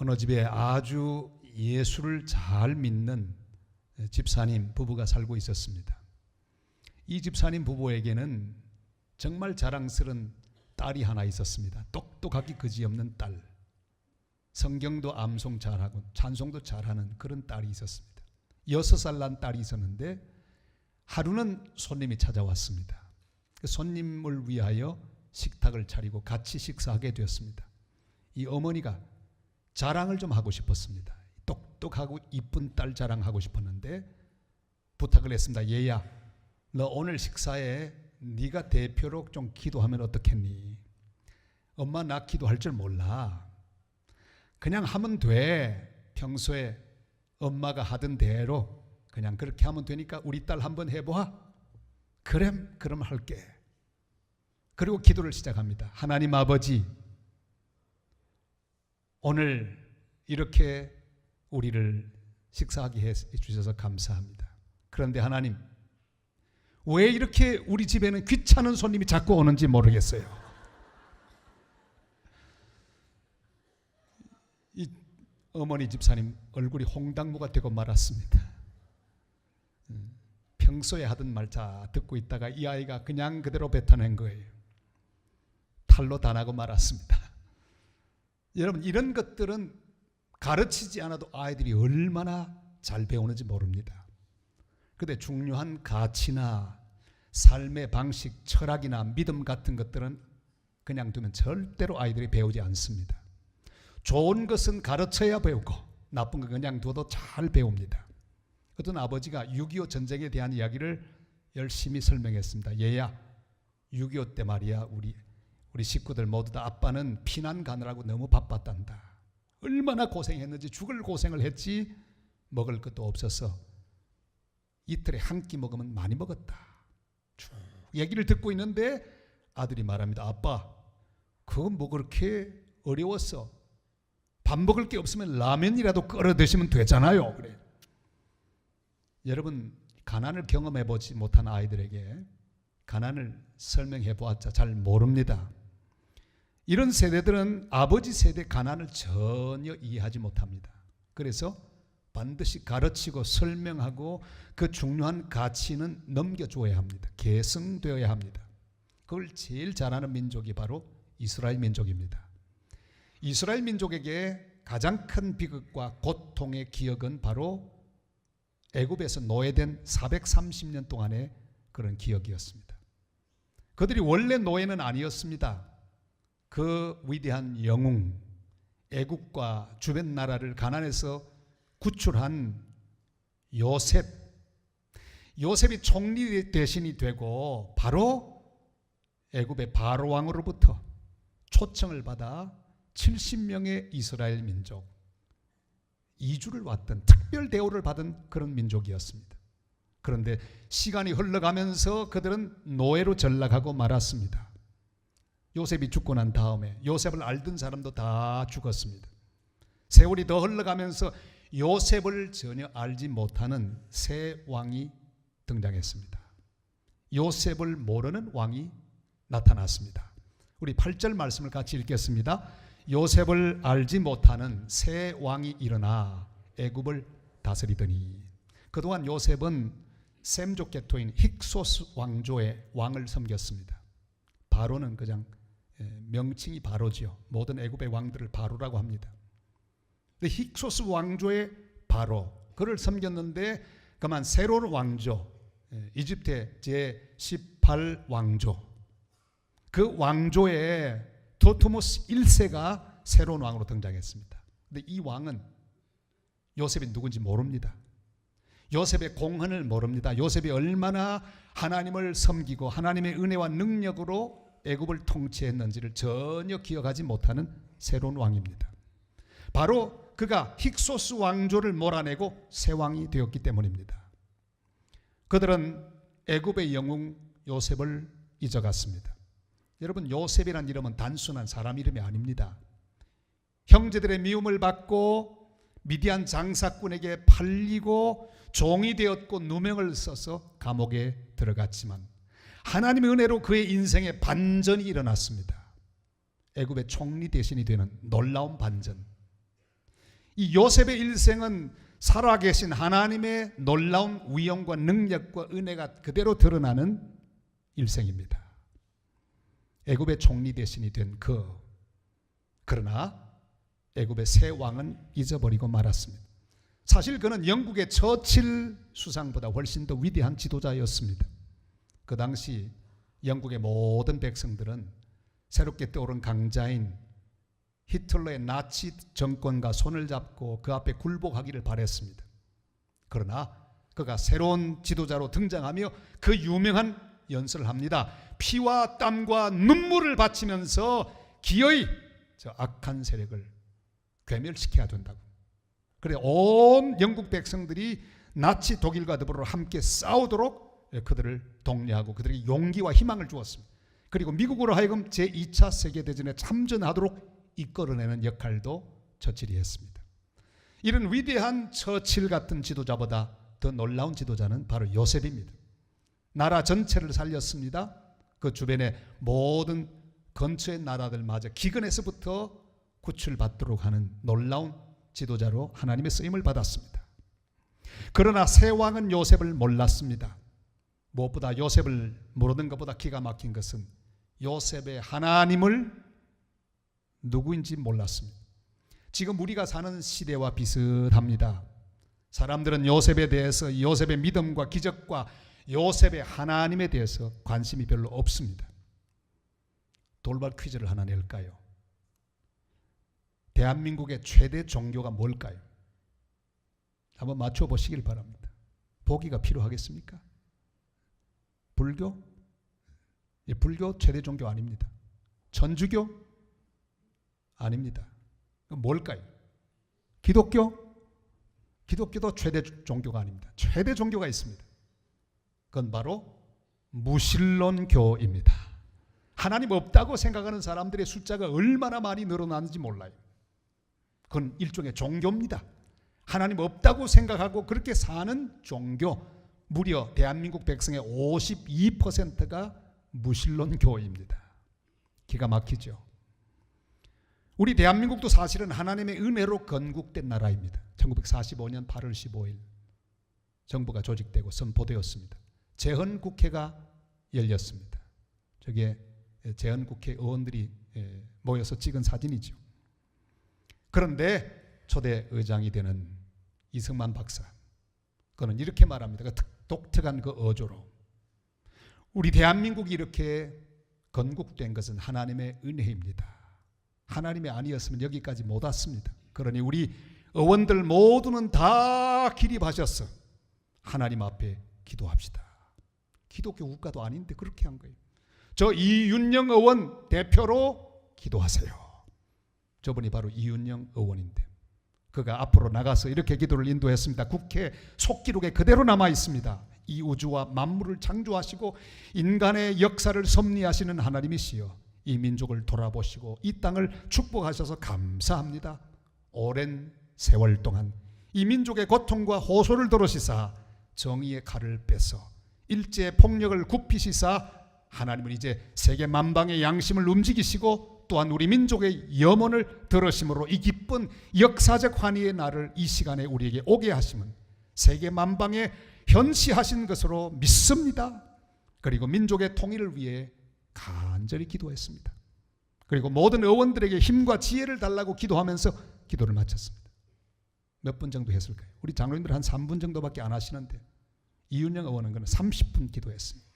어느 집에 아주 예수를 잘 믿는 집사님 부부가 살고 있었습니다. 이 집사님 부부에게는 정말 자랑스러운 딸이 하나 있었습니다. 똑똑하기 그지없는 딸. 성경도 암송 잘하고 찬송도 잘하는 그런 딸이 있었습니다. 6살 난 딸이 있었는데 하루는 손님이 찾아왔습니다. 그 손님을 위하여 식탁을 차리고 같이 식사하게 되었습니다. 이 어머니가 자랑을 좀 하고 싶었습니다. 똑똑하고 이쁜 딸 자랑하고 싶었는데 부탁을 했습니다. 얘야, 너 오늘 식사에 네가 대표로 좀 기도하면 어떻겠니? 엄마 나 기도할 줄 몰라. 그냥 하면 돼. 평소에 엄마가 하던 대로 그냥 그렇게 하면 되니까 우리 딸 한번 해보아. 그럼 할게. 그리고 기도를 시작합니다. 하나님 아버지, 오늘 이렇게 우리를 식사하게 해주셔서 감사합니다. 그런데 하나님, 왜 이렇게 우리 집에는 귀찮은 손님이 자꾸 오는지 모르겠어요. 이 어머니 집사님 얼굴이 홍당무가 되고 말았습니다. 평소에 하던 말 다 듣고 있다가 이 아이가 그냥 그대로 뱉어낸 거예요. 탈로 당하고 말았습니다. 여러분, 이런 것들은 가르치지 않아도 아이들이 얼마나 잘 배우는지 모릅니다. 그런데 중요한 가치나 삶의 방식, 철학이나 믿음 같은 것들은 그냥 두면 절대로 아이들이 배우지 않습니다. 좋은 것은 가르쳐야 배우고 나쁜 건 그냥 둬도 잘 배웁니다. 어떤 아버지가 6.25 전쟁에 대한 이야기를 열심히 설명했습니다. 얘야, 6.25 때 말이야 우리 식구들 모두 다 아빠는 피난 가느라고 너무 바빴단다. 얼마나 고생했는지 죽을 고생을 했지 먹을 것도 없어서 이틀에 한 끼 먹으면 많이 먹었다. 쭉 얘기를 듣고 있는데 아들이 말합니다. 아빠, 그건 뭐 그렇게 어려웠어. 밥 먹을 게 없으면 라면이라도 끓여 드시면 되잖아요. 그래. 여러분, 가난을 경험해 보지 못한 아이들에게 가난을 설명해 보았자 잘 모릅니다. 이런 세대들은 아버지 세대 가난을 전혀 이해하지 못합니다. 그래서 반드시 가르치고 설명하고 그 중요한 가치는 넘겨줘야 합니다. 계승되어야 합니다. 그걸 제일 잘하는 민족이 바로 이스라엘 민족입니다. 이스라엘 민족에게 가장 큰 비극과 고통의 기억은 바로 애굽에서 노예된 430년 동안의 그런 기억이었습니다. 그들이 원래 노예는 아니었습니다. 그 위대한 영웅, 애굽과 주변 나라를 가난에서 구출한 요셉이 총리 대신이 되고 바로 애굽의 바로 왕으로부터 초청을 받아 70명의 이스라엘 민족, 이주를 왔던 특별 대우를 받은 그런 민족이었습니다. 그런데 시간이 흘러가면서 그들은 노예로 전락하고 말았습니다. 요셉이 죽고 난 다음에 요셉을 알던 사람도 다 죽었습니다. 세월이 더 흘러가면서 요셉을 전혀 알지 못하는 새 왕이 등장했습니다. 요셉을 모르는 왕이 나타났습니다. 우리 8절 말씀을 같이 읽겠습니다. 요셉을 알지 못하는 새 왕이 일어나 애굽을 다스리더니, 그동안 요셉은 셈족 계통인 힉소스 왕조의 왕을 섬겼습니다. 바로는 그냥 명칭이 바로지요. 모든 애굽의 왕들을 바로라고 합니다. 근데 힉소스 왕조의 바로, 그를 섬겼는데 그만 새로운 왕조, 이집트의 제18 왕조, 그 왕조의 도트모스 1세가 새로운 왕으로 등장했습니다. 근데 이 왕은 요셉이 누군지 모릅니다. 요셉의 공헌을 모릅니다. 요셉이 얼마나 하나님을 섬기고 하나님의 은혜와 능력으로 애굽을 통치했는지를 전혀 기억하지 못하는 새로운 왕입니다. 바로 그가 힉소스 왕조를 몰아내고 새 왕이 되었기 때문입니다. 그들은 애굽의 영웅 요셉을 잊어갔습니다. 여러분, 요셉이란 이름은 단순한 사람 이름이 아닙니다. 형제들의 미움을 받고 미디안 장사꾼에게 팔리고 종이 되었고 누명을 써서 감옥에 들어갔지만 하나님의 은혜로 그의 인생에 반전이 일어났습니다. 애굽의 총리 대신이 되는 놀라운 반전. 이 요셉의 일생은 살아계신 하나님의 놀라운 위엄과 능력과 은혜가 그대로 드러나는 일생입니다. 애굽의 총리 대신이 된 그러나 애굽의 새 왕은 잊어버리고 말았습니다. 사실 그는 영국의 처칠 수상보다 훨씬 더 위대한 지도자였습니다. 그 당시 영국의 모든 백성들은 새롭게 떠오른 강자인 히틀러의 나치 정권과 손을 잡고 그 앞에 굴복하기를 바랬습니다. 그러나 그가 새로운 지도자로 등장하며 그 유명한 연설을 합니다. 피와 땀과 눈물을 바치면서 기어이 저 악한 세력을 괴멸시켜야 된다고. 그래 온 영국 백성들이 나치 독일과 더불어 함께 싸우도록 그들을 독려하고 그들에게 용기와 희망을 주었습니다. 그리고 미국으로 하여금 제2차 세계대전에 참전하도록 이끌어내는 역할도 처칠이 했습니다. 이런 위대한 처칠 같은 지도자보다 더 놀라운 지도자는 바로 요셉입니다. 나라 전체를 살렸습니다. 그 주변의 모든 근처의 나라들마저 기근에서부터 구출받도록 하는 놀라운 지도자로 하나님의 쓰임을 받았습니다. 그러나 새 왕은 요셉을 몰랐습니다. 무엇보다 요셉을 모르는 것보다 기가 막힌 것은 요셉의 하나님을 누구인지 몰랐습니다. 지금 우리가 사는 시대와 비슷합니다. 사람들은 요셉에 대해서 요셉의 믿음과 기적과 요셉의 하나님에 대해서 관심이 별로 없습니다. 돌발 퀴즈를 하나 낼까요? 대한민국의 최대 종교가 뭘까요? 한번 맞춰보시길 바랍니다. 보기가 필요하겠습니까? 불교? 불교 최대 종교 아닙니다. 천주교? 아닙니다. 그럼 뭘까요? 기독교? 기독교도 최대 종교가 아닙니다. 최대 종교가 있습니다. 그건 바로 무신론교입니다. 하나님 없다고 생각하는 사람들의 숫자가 얼마나 많이 늘어나는지 몰라요. 그건 일종의 종교입니다. 하나님 없다고 생각하고 그렇게 사는 종교, 무려 대한민국 백성의 52%가 무신론교입니다. 기가 막히죠. 우리 대한민국도 사실은 하나님의 은혜로 건국된 나라입니다. 1945년 8월 15일 정부가 조직되고 선포되었습니다. 재헌국회가 열렸습니다. 저게 재헌국회 의원들이 모여서 찍은 사진이죠. 그런데 초대 의장이 되는 이승만 박사, 그는 이렇게 말합니다. 그 독특한 그 어조로, 우리 대한민국이 이렇게 건국된 것은 하나님의 은혜입니다. 하나님이 아니었으면 여기까지 못 왔습니다. 그러니 우리 의원들 모두는 다 기립하셔서 하나님 앞에 기도합시다. 기독교 국가도 아닌데 그렇게 한 거예요. 저 이윤영 의원 대표로 기도하세요. 저분이 바로 이윤영 의원인데 그가 앞으로 나가서 이렇게 기도를 인도했습니다. 국회 속기록에 그대로 남아 있습니다. 이 우주와 만물을 창조하시고 인간의 역사를 섭리하시는 하나님이시여, 이 민족을 돌아보시고 이 땅을 축복하셔서 감사합니다. 오랜 세월 동안 이 민족의 고통과 호소를 들으시사 정의의 칼을 빼서 일제의 폭력을 굽히시사 하나님은 이제 세계 만방의 양심을 움직이시고 또한 우리 민족의 염원을 들으심으로 이 기쁜 역사적 환희의 날을 이 시간에 우리에게 오게 하심은 세계 만방에 현시하신 것으로 믿습니다. 그리고 민족의 통일을 위해 간절히 기도했습니다. 그리고 모든 의원들에게 힘과 지혜를 달라고 기도하면서 기도를 마쳤습니다. 몇 분 정도 했을까요? 우리 장로님들 한 3분 정도밖에 안 하시는데 이윤영 의원은 그는 30분 기도했습니다.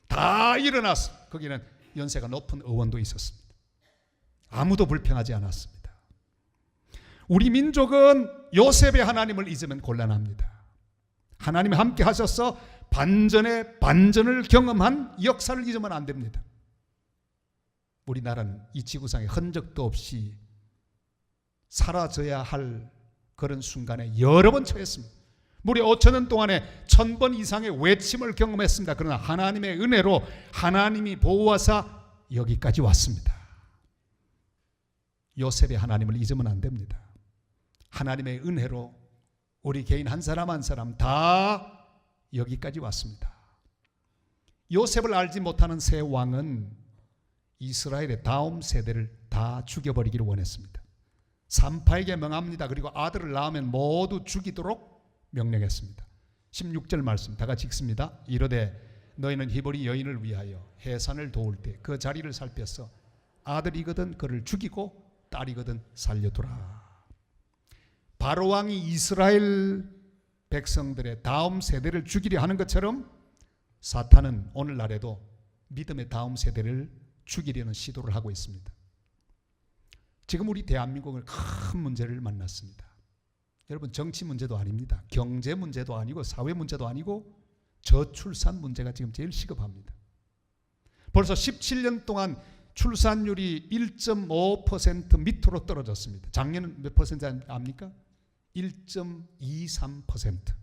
다 일어나서 거기는 연세가 높은 의원도 있었습니다. 아무도 불평하지 않았습니다. 우리 민족은 요셉의 하나님을 잊으면 곤란합니다. 하나님이 함께 하셔서 반전의 반전을 경험한 역사를 잊으면 안 됩니다. 우리나라는 이 지구상에 흔적도 없이 사라져야 할 그런 순간에 여러 번 처했습니다. 무려 5천년 동안에 1000번 이상의 외침을 경험했습니다. 그러나 하나님의 은혜로 하나님이 보호하사 여기까지 왔습니다. 요셉의 하나님을 잊으면 안 됩니다. 하나님의 은혜로 우리 개인 한 사람 한 사람 다 여기까지 왔습니다. 요셉을 알지 못하는 새 왕은 이스라엘의 다음 세대를 다 죽여버리기를 원했습니다. 산파에게 명합니다. 그리고 아들을 낳으면 모두 죽이도록 명령했습니다. 16절 말씀 다 같이 읽습니다. 이르되 너희는 히브리 여인을 위하여 해산을 도울 때 그 자리를 살펴서 아들이거든 그를 죽이고 딸이거든 살려두라. 바로왕이 이스라엘 백성들의 다음 세대를 죽이려 하는 것처럼 사탄은 오늘날에도 믿음의 다음 세대를 죽이려는 시도를 하고 있습니다. 지금 우리 대한민국은 큰 문제를 만났습니다. 여러분, 정치 문제도 아닙니다. 경제 문제도 아니고 사회 문제도 아니고 저출산 문제가 지금 제일 시급합니다. 벌써 17년 동안 출산율이 1.5% 밑으로 떨어졌습니다. 작년은 몇 퍼센트 압니까? 1.23%.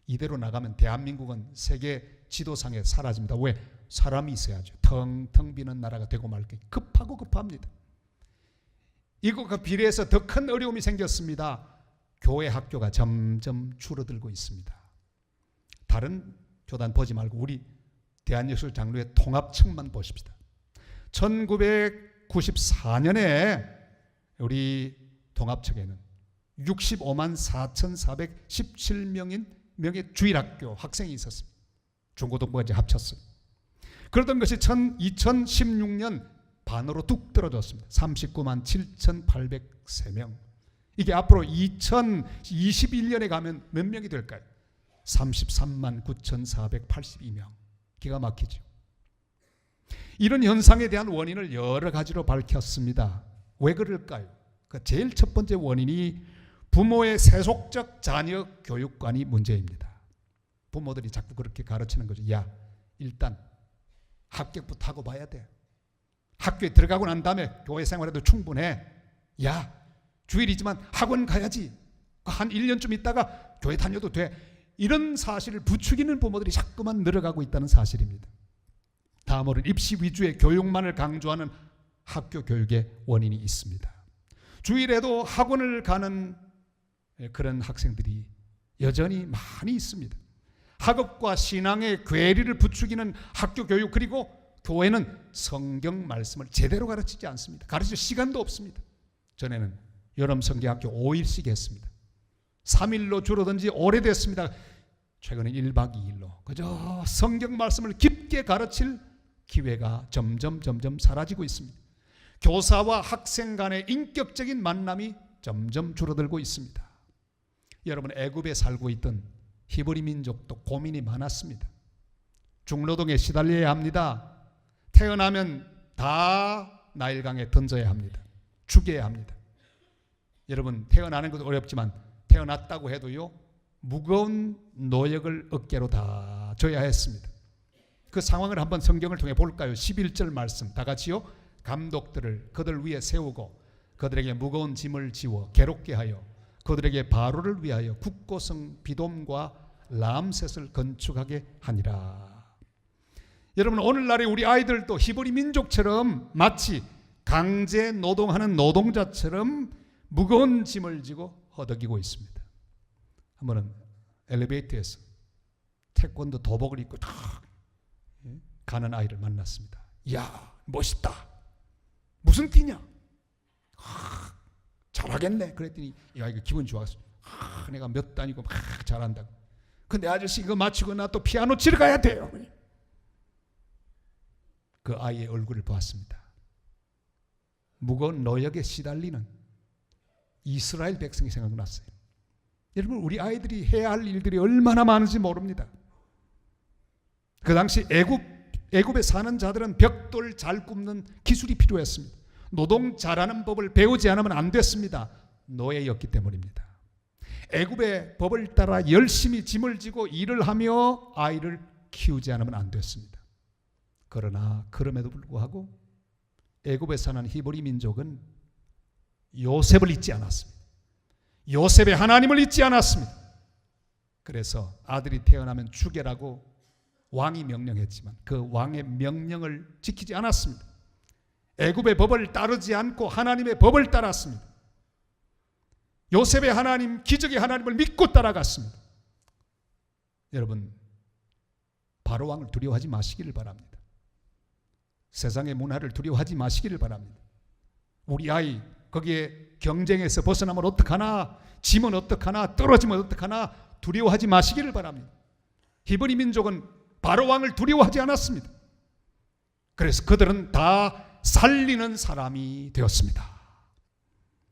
이대로 나가면 대한민국은 세계 지도상에 사라집니다. 왜? 사람이 있어야죠. 텅텅 비는 나라가 되고 말게 급합니다. 이것과 비례해서 더 큰 어려움이 생겼습니다. 교회 학교가 점점 줄어들고 있습니다. 다른 교단 보지 말고 우리 대한예술 장로의 통합청만 보십시다. 1994년에 우리 통합청에는 65만 4,417명의 주일학교 학생이 있었습니다. 중고등부까지 합쳤어요. 그러던 것이 2016년 반으로 뚝 떨어졌습니다. 39만 7,803명. 이게 앞으로 2021년에 가면 몇 명이 될까요? 33만 9,482명. 기가 막히죠. 이런 현상에 대한 원인을 여러 가지로 밝혔습니다. 왜 그럴까요? 그 제일 첫 번째 원인이 부모의 세속적 자녀 교육관이 문제입니다. 부모들이 자꾸 그렇게 가르치는 거죠. 야, 일단 합격부터 하고 봐야 돼. 학교에 들어가고 난 다음에 교회 생활에도 충분해. 야, 주일이지만 학원 가야지. 한 1년쯤 있다가 교회 다녀도 돼. 이런 사실을 부추기는 부모들이 자꾸만 늘어가고 있다는 사실입니다. 다음으로는 입시 위주의 교육만을 강조하는 학교 교육의 원인이 있습니다. 주일에도 학원을 가는 그런 학생들이 여전히 많이 있습니다. 학업과 신앙의 괴리를 부추기는 학교 교육, 그리고 교회는 성경 말씀을 제대로 가르치지 않습니다. 가르칠 시간도 없습니다. 전에는 여름 성경학교 5일씩 했습니다. 3일로 줄어든 지 오래됐습니다. 최근에 1박 2일로 그저 성경 말씀을 깊게 가르칠 기회가 점점 사라지고 있습니다. 교사와 학생 간의 인격적인 만남이 점점 줄어들고 있습니다. 여러분, 애굽에 살고 있던 히브리 민족도 고민이 많았습니다. 중노동에 시달려야 합니다. 태어나면 다 나일강에 던져야 합니다. 죽여야 합니다. 여러분, 태어나는 것도 어렵지만 태어났다고 해도요, 무거운 노역을 어깨로 다 져야 했습니다. 그 상황을 한번 성경을 통해 볼까요? 11절 말씀 다 같이요. 감독들을 그들 위에 세우고 그들에게 무거운 짐을 지워 괴롭게 하여 그들에게 바로를 위하여 국고성 비돔과 람셋을 건축하게 하니라. 여러분, 오늘날의 우리 아이들도 히브리 민족처럼 마치 강제 노동하는 노동자처럼 무거운 짐을 지고 허덕이고 있습니다. 한 번은 엘리베이터에서 태권도 도복을 입고 탁 가는 아이를 만났습니다. 야, 멋있다. 무슨 띠냐? 잘하겠네. 그랬더니 이 아이가 기분 좋았어. 내가 몇 단이고 막 잘한다고. 근데 아저씨 이거 마치고 나 또 피아노 치러 가야 돼요. 그 아이의 얼굴을 보았습니다. 무거운 노역에 시달리는 이스라엘 백성이 생각났어요. 여러분, 우리 아이들이 해야 할 일들이 얼마나 많은지 모릅니다. 그 당시 애굽에 사는 자들은 벽돌 잘 굽는 기술이 필요했습니다. 노동 잘하는 법을 배우지 않으면 안 됐습니다. 노예였기 때문입니다. 애굽의 법을 따라 열심히 짐을 지고 일을 하며 아이를 키우지 않으면 안 됐습니다. 그러나 그럼에도 불구하고 애굽에 사는 히브리 민족은 요셉을 잊지 않았습니다. 요셉의 하나님을 잊지 않았습니다. 그래서 아들이 태어나면 죽여라고 왕이 명령했지만 그 왕의 명령을 지키지 않았습니다. 애굽의 법을 따르지 않고 하나님의 법을 따랐습니다. 요셉의 하나님, 기적의 하나님을 믿고 따라갔습니다. 여러분, 바로왕을 두려워하지 마시기를 바랍니다. 세상의 문화를 두려워하지 마시기를 바랍니다. 우리 아이 거기에 경쟁에서 벗어나면 어떡하나, 지면 어떡하나, 떨어지면 어떡하나 두려워하지 마시기를 바랍니다. 히브리 민족은 바로 왕을 두려워하지 않았습니다. 그래서 그들은 다 살리는 사람이 되었습니다.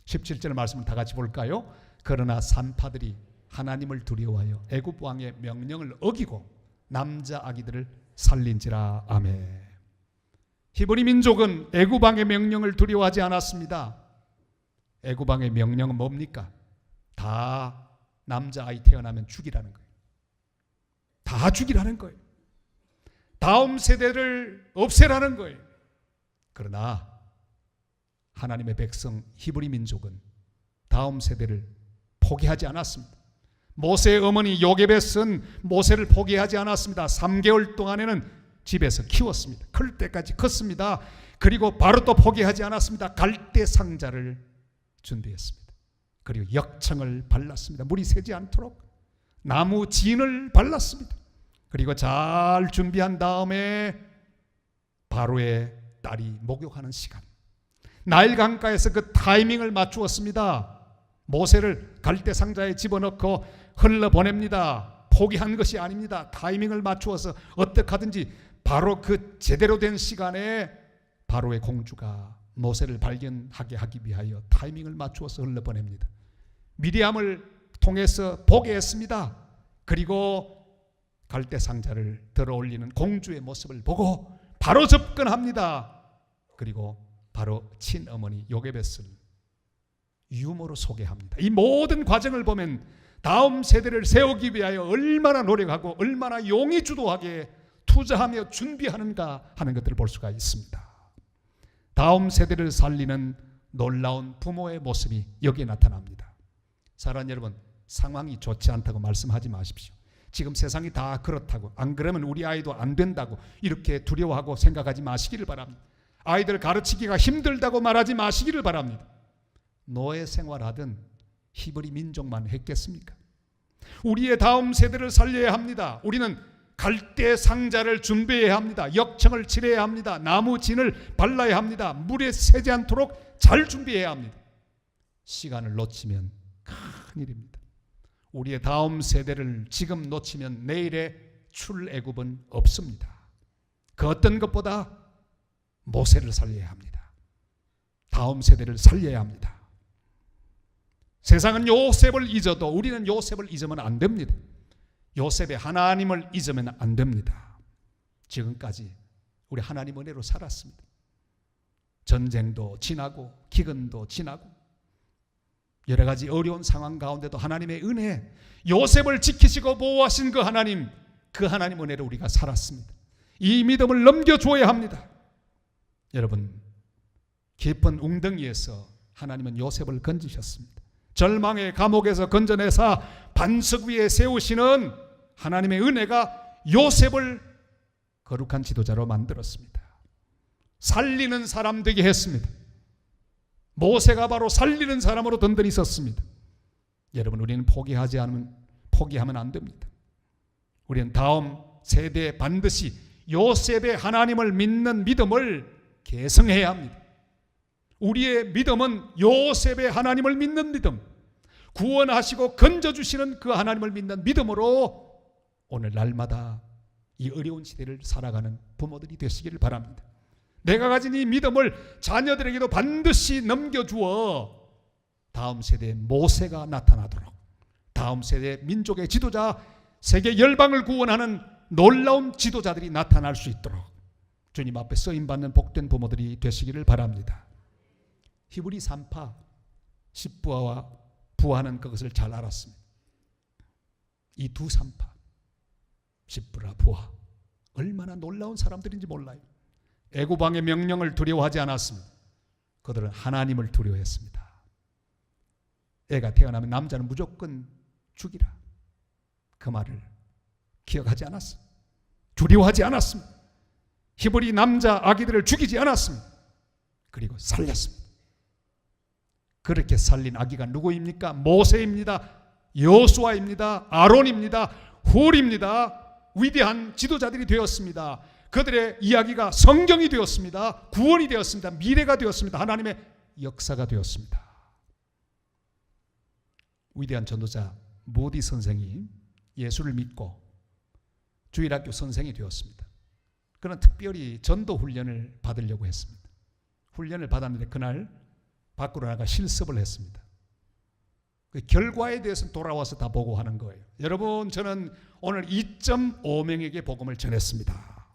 17절 말씀을 다 같이 볼까요? 그러나 산파들이 하나님을 두려워하여 애굽 왕의 명령을 어기고 남자 아기들을 살린지라. 아멘. 히브리 민족은 애굽 왕의 명령을 두려워하지 않았습니다. 애굽 왕의 명령은 뭡니까? 다 남자아이 태어나면 죽이라는 거예요. 다 죽이라는 거예요. 다음 세대를 없애라는 거예요. 그러나 하나님의 백성 히브리 민족은 다음 세대를 포기하지 않았습니다. 모세의 어머니 요게벳은 모세를 포기하지 않았습니다. 3개월 동안에는 집에서 키웠습니다. 클 때까지 컸습니다. 그리고 바로 또 포기하지 않았습니다. 갈대 상자를 준비했습니다. 그리고 역청을 발랐습니다. 물이 새지 않도록 나무 진을 발랐습니다. 그리고 잘 준비한 다음에 바로의 딸이 목욕하는 시간, 나일 강가에서 그 타이밍을 맞추었습니다. 모세를 갈대 상자에 집어넣고 흘러보냅니다. 포기한 것이 아닙니다. 타이밍을 맞추어서 어떻게 하든지 바로 그 제대로 된 시간에 바로의 공주가 모세를 발견하게 하기 위하여 타이밍을 맞추어서 흘러보냅니다. 미리암을 통해서 보게 했습니다. 그리고 갈대 상자를 들어 올리는 공주의 모습을 보고 바로 접근합니다. 그리고 바로 친어머니 요게벳을 유모로 소개합니다. 이 모든 과정을 보면 다음 세대를 세우기 위하여 얼마나 노력하고 얼마나 용의 주도하게 투자하며 준비하는가 하는 것들을 볼 수가 있습니다. 다음 세대를 살리는 놀라운 부모의 모습이 여기에 나타납니다. 사랑하는 여러분, 상황이 좋지 않다고 말씀하지 마십시오. 지금 세상이 다 그렇다고, 안 그러면 우리 아이도 안 된다고 이렇게 두려워하고 생각하지 마시기를 바랍니다. 아이들 가르치기가 힘들다고 말하지 마시기를 바랍니다. 노예 생활하던 히브리 민족만 했겠습니까? 우리의 다음 세대를 살려야 합니다. 우리는 갈대 상자를 준비해야 합니다. 역청을 칠해야 합니다. 나무 진을 발라야 합니다. 물에 새지 않도록 잘 준비해야 합니다. 시간을 놓치면 큰일입니다. 우리의 다음 세대를 지금 놓치면 내일의 출애굽은 없습니다. 그 어떤 것보다 모세를 살려야 합니다. 다음 세대를 살려야 합니다. 세상은 요셉을 잊어도 우리는 요셉을 잊으면 안 됩니다. 요셉의 하나님을 잊으면 안 됩니다. 지금까지 우리 하나님 은혜로 살았습니다. 전쟁도 지나고 기근도 지나고 여러 가지 어려운 상황 가운데도 하나님의 은혜, 요셉을 지키시고 보호하신 그 하나님 은혜로 우리가 살았습니다. 이 믿음을 넘겨줘야 합니다. 여러분, 깊은 웅덩이에서 하나님은 요셉을 건지셨습니다. 절망의 감옥에서 건져내사 반석 위에 세우시는 하나님의 은혜가 요셉을 거룩한 지도자로 만들었습니다. 살리는 사람 되게 했습니다. 모세가 바로 살리는 사람으로 든든히 섰습니다. 여러분, 우리는 포기하면 안 됩니다. 우리는 다음 세대에 반드시 요셉의 하나님을 믿는 믿음을 계승해야 합니다. 우리의 믿음은 요셉의 하나님을 믿는 믿음, 구원하시고 건져주시는 그 하나님을 믿는 믿음으로 오늘 날마다 이 어려운 시대를 살아가는 부모들이 되시기를 바랍니다. 내가 가진 이 믿음을 자녀들에게도 반드시 넘겨주어 다음 세대의 모세가 나타나도록, 다음 세대 민족의 지도자, 세계 열방을 구원하는 놀라운 지도자들이 나타날 수 있도록 주님 앞에 쓰임받는 복된 부모들이 되시기를 바랍니다. 히브리 산파 십부아와 부하는 그것을 잘 알았습니다. 이 두 산파, 십부라 부하, 얼마나 놀라운 사람들인지 몰라요. 애굽 왕의 명령을 두려워하지 않았습니다. 그들은 하나님을 두려워했습니다. 애가 태어나면 남자는 무조건 죽이라, 그 말을 기억하지 않았습니다. 두려워하지 않았습니다. 히브리 남자 아기들을 죽이지 않았습니다. 그리고 살렸습니다. 그렇게 살린 아기가 누구입니까? 모세입니다. 여호수아입니다. 아론입니다. 훌입니다. 위대한 지도자들이 되었습니다. 그들의 이야기가 성경이 되었습니다. 구원이 되었습니다. 미래가 되었습니다. 하나님의 역사가 되었습니다. 위대한 전도자 모디 선생이 예수를 믿고 주일학교 선생이 되었습니다. 그는 특별히 전도 훈련을 받으려고 했습니다. 훈련을 받았는데 그날 밖으로 나가 실습을 했습니다. 그 결과에 대해서 돌아와서 다 보고하는 거예요. 여러분, 저는 오늘 2.5명에게 복음을 전했습니다.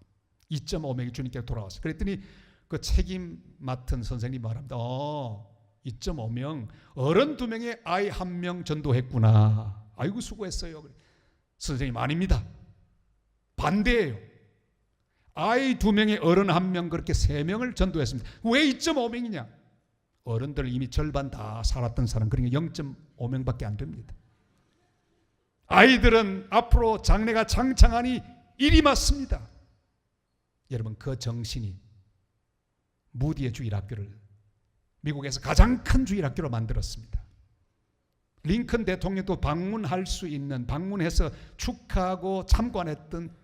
2.5명이 주님께 돌아왔어요. 그랬더니 그 책임 맡은 선생님이 말합니다. 2.5명, 어른 2명에 아이 1명 전도했구나. 아이고 수고했어요. 선생님, 아닙니다. 반대예요. 아이 2명에 어른 1명, 그렇게 3명을 전도했습니다. 왜 2.5명이냐? 어른들 이미 절반 다 살았던 사람, 그러니까 0.5명밖에 안 됩니다. 아이들은 앞으로 장래가 창창하니 일이 많습니다. 여러분, 그 정신이 무디의 주일학교를 미국에서 가장 큰 주일학교로 만들었습니다. 링컨 대통령도 방문할 수 있는, 방문해서 축하하고 참관했던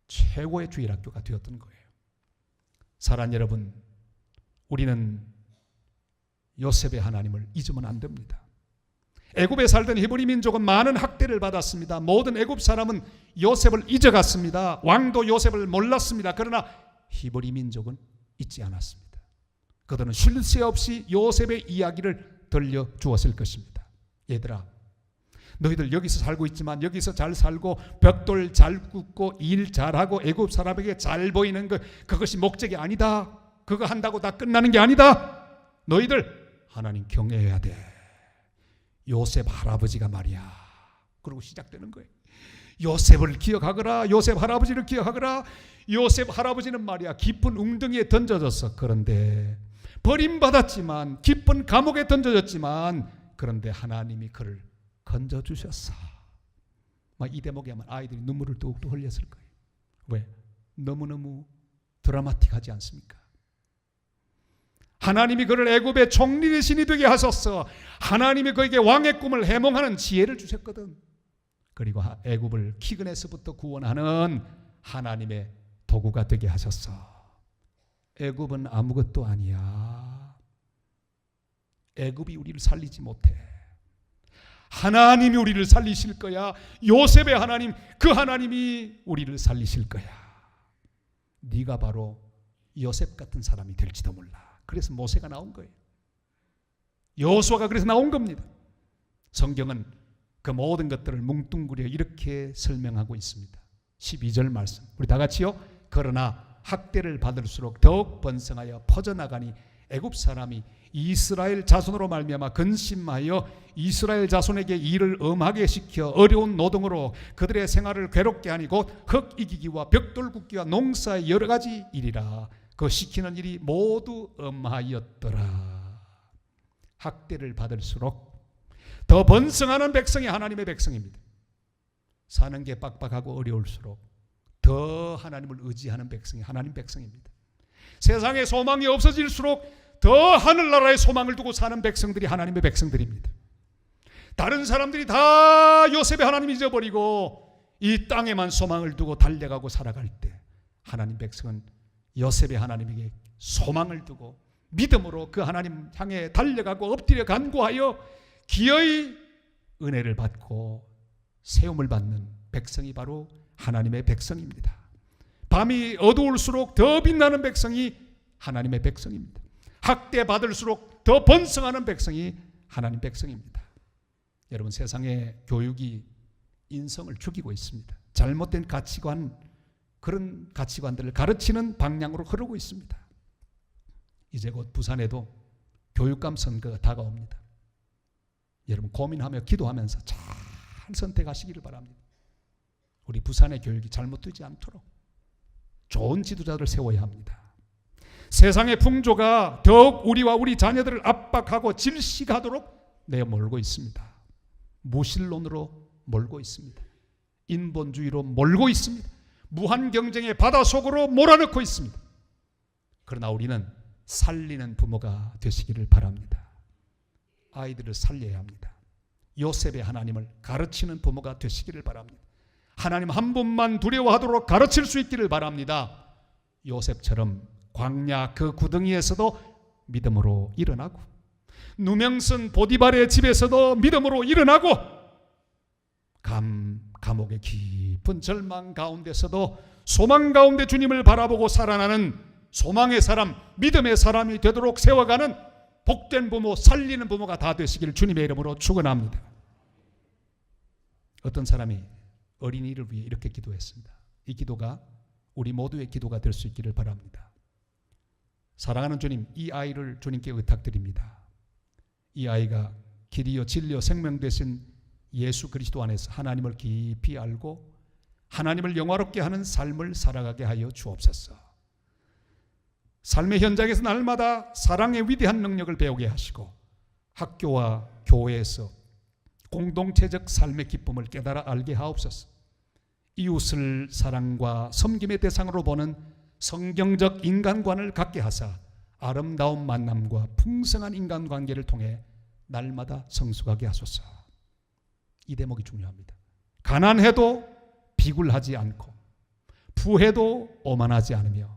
최고의 주일학교가 되었던 거예요. 사랑하는 여러분, 우리는 요셉의 하나님을 잊으면 안 됩니다. 애굽에 살던 히브리 민족은 많은 학대를 받았습니다. 모든 애굽 사람은 요셉을 잊어갔습니다. 왕도 요셉을 몰랐습니다. 그러나 히브리 민족은 잊지 않았습니다. 그들은 쉴 새 없이 요셉의 이야기를 들려주었을 것입니다. 얘들아, 너희들 여기서 살고 있지만 여기서 잘 살고 벽돌 잘 굽고 일 잘하고 애굽 사람에게 잘 보이는 것, 그것이 목적이 아니다. 그거 한다고 다 끝나는 게 아니다. 너희들 하나님 경외해야 돼. 요셉 할아버지가 말이야. 그리고 시작되는 거예요. 요셉을 기억하거라. 요셉 할아버지를 기억하거라. 요셉 할아버지는 말이야, 깊은 웅덩이에 던져졌어. 그런데 버림받았지만, 깊은 감옥에 던져졌지만, 그런데 하나님이 그를 건져주셨어. 막 이 대목에 하면 아이들이 눈물을 뚝뚝 흘렸을 거예요. 왜? 너무너무 드라마틱하지 않습니까? 하나님이 그를 애굽의 총리의 신이 되게 하셨어. 하나님이 그에게 왕의 꿈을 해몽하는 지혜를 주셨거든. 그리고 애굽을 키근에서부터 구원하는 하나님의 도구가 되게 하셨어. 애굽은 아무것도 아니야. 애굽이 우리를 살리지 못해. 하나님이 우리를 살리실 거야. 요셉의 하나님, 그 하나님이 우리를 살리실 거야. 네가 바로 요셉 같은 사람이 될지도 몰라. 그래서 모세가 나온 거예요. 여호수아가 그래서 나온 겁니다. 성경은 그 모든 것들을 뭉뚱그려 이렇게 설명하고 있습니다. 12절 말씀, 우리 다 같이요. 그러나 학대를 받을수록 더욱 번성하여 퍼져나가니 애굽 사람이 이스라엘 자손으로 말미암아 근심하여 이스라엘 자손에게 일을 엄하게 시켜 어려운 노동으로 그들의 생활을 괴롭게 하니 곧 흙 이기기와 벽돌 굽기와 농사의 여러 가지 일이라. 그 시키는 일이 모두 엄하였더라. 학대를 받을수록 더 번성하는 백성이 하나님의 백성입니다. 사는 게 빡빡하고 어려울수록 더 하나님을 의지하는 백성이 하나님 백성입니다. 세상에 소망이 없어질수록 더 하늘나라의 소망을 두고 사는 백성들이 하나님의 백성들입니다. 다른 사람들이 다 요셉의 하나님 잊어버리고 이 땅에만 소망을 두고 달려가고 살아갈 때 하나님 백성은 요셉의 하나님에게 소망을 두고 믿음으로 그 하나님 향해 달려가고 엎드려 간구하여 기어이 은혜를 받고 세움을 받는 백성이 바로 하나님의 백성입니다. 밤이 어두울수록 더 빛나는 백성이 하나님의 백성입니다. 학대받을수록 더 번성하는 백성이 하나님 백성입니다. 여러분, 세상의 교육이 인성을 죽이고 있습니다. 잘못된 가치관, 그런 가치관들을 가르치는 방향으로 흐르고 있습니다. 이제 곧 부산에도 교육감 선거가 다가옵니다. 여러분, 고민하며 기도하면서 잘 선택하시기를 바랍니다. 우리 부산의 교육이 잘못되지 않도록 좋은 지도자를 세워야 합니다. 세상의 풍조가 더욱 우리와 우리 자녀들을 압박하고 질식하도록 내몰고 있습니다. 무신론으로 몰고 있습니다. 인본주의로 몰고 있습니다. 무한 경쟁의 바다 속으로 몰아넣고 있습니다. 그러나 우리는 살리는 부모가 되시기를 바랍니다. 아이들을 살려야 합니다. 요셉의 하나님을 가르치는 부모가 되시기를 바랍니다. 하나님 한 분만 두려워하도록 가르칠 수 있기를 바랍니다. 요셉처럼 광야 그 구덩이에서도 믿음으로 일어나고 누명선 보디발의 집에서도 믿음으로 일어나고 감옥의 깊은 절망 가운데서도 소망 가운데 주님을 바라보고 살아나는 소망의 사람, 믿음의 사람이 되도록 세워가는 복된 부모, 살리는 부모가 다 되시기를 주님의 이름으로 축원합니다. 어떤 사람이 어린이를 위해 이렇게 기도했습니다. 이 기도가 우리 모두의 기도가 될 수 있기를 바랍니다. 사랑하는 주님, 이 아이를 주님께 의탁드립니다. 이 아이가 길이요 진리요 생명 되신 예수 그리스도 안에서 하나님을 깊이 알고 하나님을 영화롭게 하는 삶을 살아가게 하여 주옵소서. 삶의 현장에서 날마다 사랑의 위대한 능력을 배우게 하시고 학교와 교회에서 공동체적 삶의 기쁨을 깨달아 알게 하옵소서. 이웃을 사랑과 섬김의 대상으로 보는 성경적 인간관을 갖게 하사 아름다운 만남과 풍성한 인간관계를 통해 날마다 성숙하게 하소서. 이 대목이 중요합니다. 가난해도 비굴하지 않고 부해도 오만하지 않으며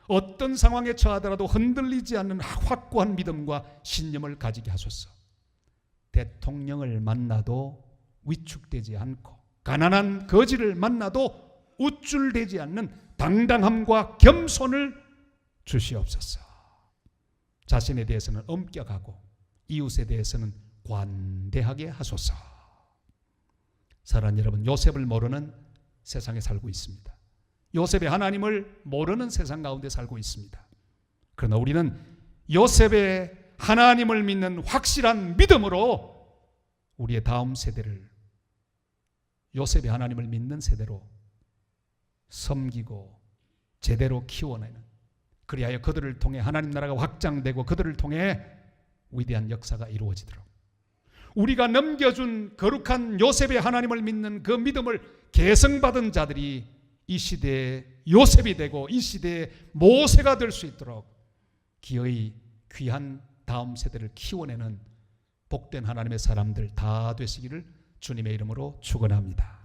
어떤 상황에 처하더라도 흔들리지 않는 확고한 믿음과 신념을 가지게 하소서. 대통령을 만나도 위축되지 않고 가난한 거지를 만나도 우쭐대지 않는 당당함과 겸손을 주시옵소서. 자신에 대해서는 엄격하고 이웃에 대해서는 관대하게 하소서. 사랑하는 여러분, 요셉을 모르는 세상에 살고 있습니다. 요셉의 하나님을 모르는 세상 가운데 살고 있습니다. 그러나 우리는 요셉의 하나님을 믿는 확실한 믿음으로 우리의 다음 세대를 요셉의 하나님을 믿는 세대로 섬기고 제대로 키워내는, 그리하여 그들을 통해 하나님 나라가 확장되고 그들을 통해 위대한 역사가 이루어지도록 우리가 넘겨준 거룩한 요셉의 하나님을 믿는 그 믿음을 계승받은 자들이 이 시대의 요셉이 되고 이 시대의 모세가 될 수 있도록 기어이 귀한 다음 세대를 키워내는 복된 하나님의 사람들 다 되시기를 주님의 이름으로 축원합니다.